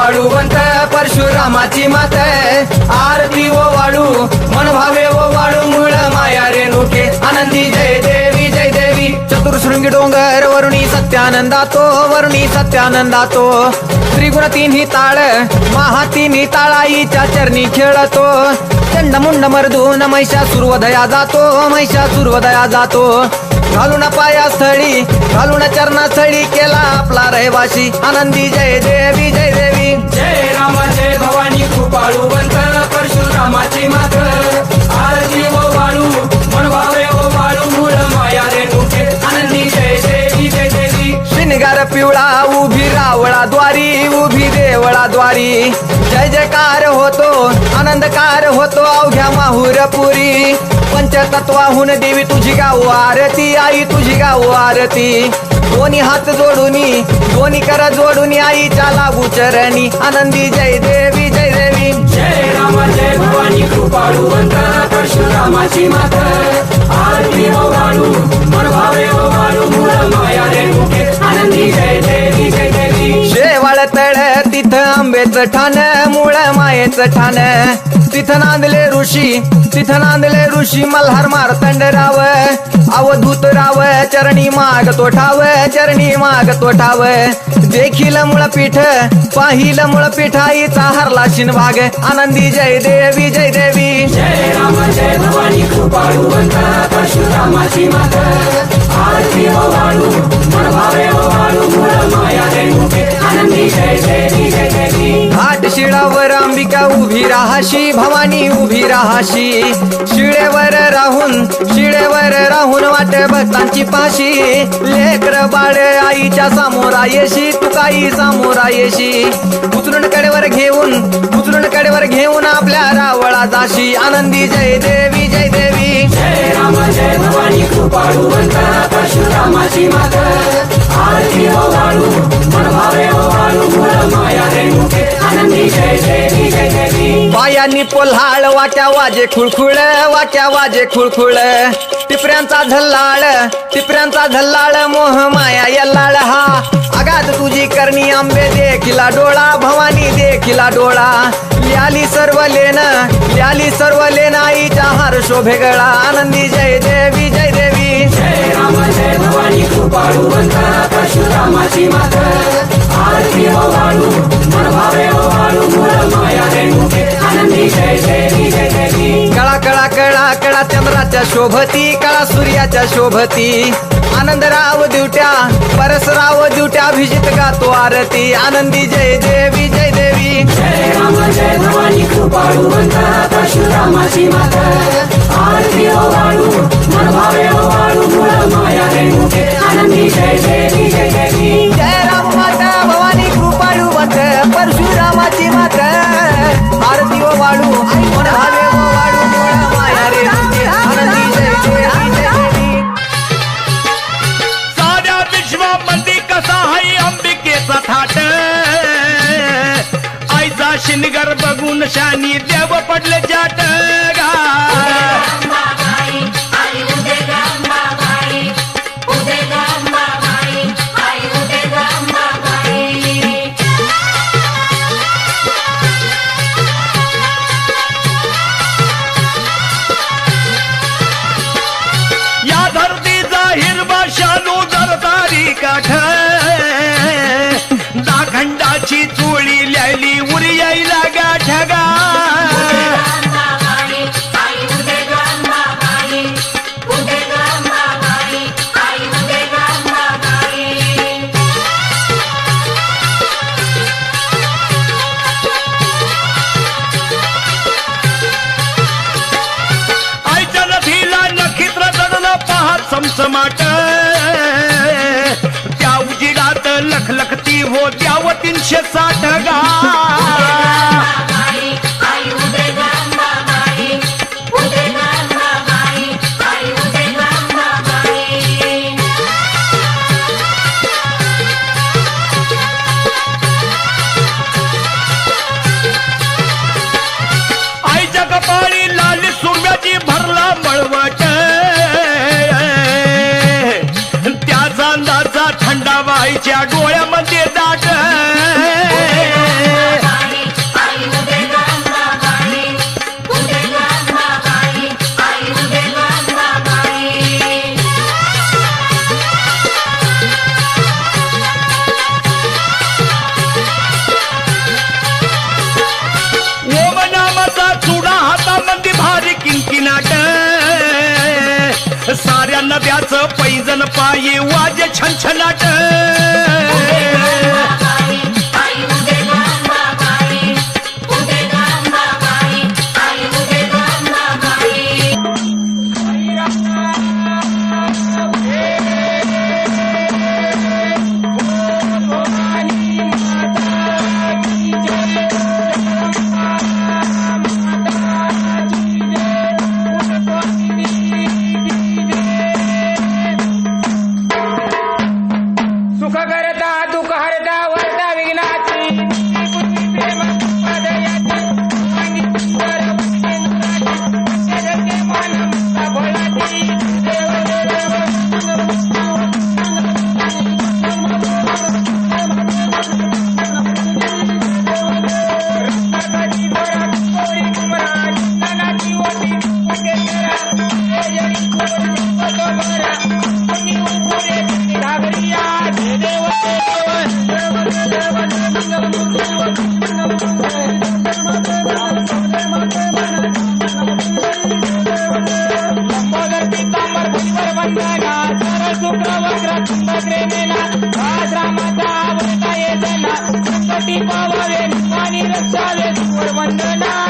वाळूवंत परशुरामाची मात आरती ओ वाळू मन भावे ओ वाळू मूळ माया रेणुके आनंदी जय देवी जय देवी चतुर्शृंगी डोंगर वरुणी सत्यानंदातो वरुणी सत्यानंदातो त्रिगुण तिन्ही ताळ महा तिन्ही ताळाईच्या चरणी खेळतो चंड मुंड मर्दून महिषासुरवधया जातो महिषासुरवधया जातो घालून पायास्थळी घालून चरणास्थळी केला आपला रहिवाशी आनंदी जय देवी जय देवी जय राम जय भवानी कृपाळूवंत परशुरामाची मात आरती ओ वाळू मन भावे ओ वाळू मूळ माया रेणुके आनंदी जय देवी जय देवी शिनगार पिवळा उभी रावळा द्वारी उभी देवळा द्वारी जय जयकार होतो आनंदकार होतो अवघ्या माहुरपुरी पंचतत्वाहून देवी तुझी गाव आरती आई तुझी गाव आरती दोन्ही हात जोडूनी दोन्ही कर जोडूनी आईच्या लागू चरणी आनंदी जय देवी जय देवी जय राम जय भवानी कृपाळूवंत परशुरामाची मात आरती ओ वाळू मन भावे ओ वाळू मूळ माया रेणुके आनंदी जय देवी जय देवी शेवाळ तळ तिथं आंबेचं ठाण मूळ मायेचं ठाण तिथं नांदले ऋषी मल्हार मार्तंड राव अवधूत राव चरणी माग तो ठाव देखील मुळपीठ पाहिलं मुळपीठ आईचा हरला शिनभाग आनंदी जय देवी जय देवी जय राम जय भवानी कृपाळूवंत परशुरामाची मात आरती ओ वाळू मन भावे ओ वाळू मूळ माया रेणुके आनंदी जय देवी जय देवी घाट शिळावर अंबिका उभी राहाशी भवानी उभी राहाशी शिळेवर राहून वाट भक्तांची पाशी लेकर बाळ आईच्या सामोरा येशी तुकाई सामोरा येशी उचलून कडेवर घेऊन आपल्या रावळा जाशी आनंदी जय देवी जय देवी जय राम जय भवानी कृपाळूवंत परशुरामाची मात आरती ओ वाळू मन भावे ओ वाळू मूळ माया रेणुके आनंदी जय देवी जय देवी पायांनी पोल्हाळ वाट्या वाजे खुळखुळ टिपऱ्यांचा झल्लाळ मोह माया यल्लाळ हा आगात तुझी करणी आंबे देखिला डोळा भवानी देखिला डोळा ल्याली सर्व लेन आईच्या हार शोभे गळा आनंदी जय देवी जय देवी जय राम जय भवानी कृपाळूवंत परशुरामाची मात आरती ओ वाळू मन भावे ओ वाळू मूळ माया रेणुके आनंदी जय देवी जय देवी कळा चंद्राच्या शोभती कळा सूर्याच्या शोभती आनंदराव दिवट्या परसराव दिवट्या अभिजित गातो आरती आनंदी जय देवी जय देवी जय राम जय भवानी कृपाळूवंत परशुरामाची मात आरती ओ वाळू मन भावे ओ वाळू मूळ माया रेणुके आनंदी जय देवी जय देवी जय राम माता भवानी कृपाळूवंत परशुरामाची माता आरती ओ वाळू मन भावे ओ वाळू मूळ माया रेणुके आनंदी जय देवी जय देवी साऱ्या विश्वामध्ये कसा आहे अंबिकेचा थाट आईचा शिनगर बघून शानी देव पडले जाट गा या धरतीचा हिरवा शालू जरदारी काठ दाखंडाची चोळी ल्याली उरी यायला गाठगा आईच्या नदीला नक्षत्र चढलं पाहत समसमाट त्या उजिरात लखलखती हो द्याव 360 गा आईच्या कपाळी लाली सुम्याची भरला मळवट त्याचा अंदाजा थंडावा आईच्या डोळ्यामध्ये दाट त्याच पैजन पायी वाजे छनछनाट सुख करता दुःख हरता वरता विघ्नाची प्रेम पदयाची वाणी सुंदर वंदनाची मन भोळाची देव रत्नाची बरा कोरी कुमरा नानाची ओटी पुटेकरा जरी कोरी पतोरा कोणी उपुरे घागरिया लंबोदर पीतांबर भुजवर वंदना सरळ शुक्र वक्र कुंभग्रे मेना आज रामाचा आवडता येजना संकटी पावावे आणि रक्षावे वंदना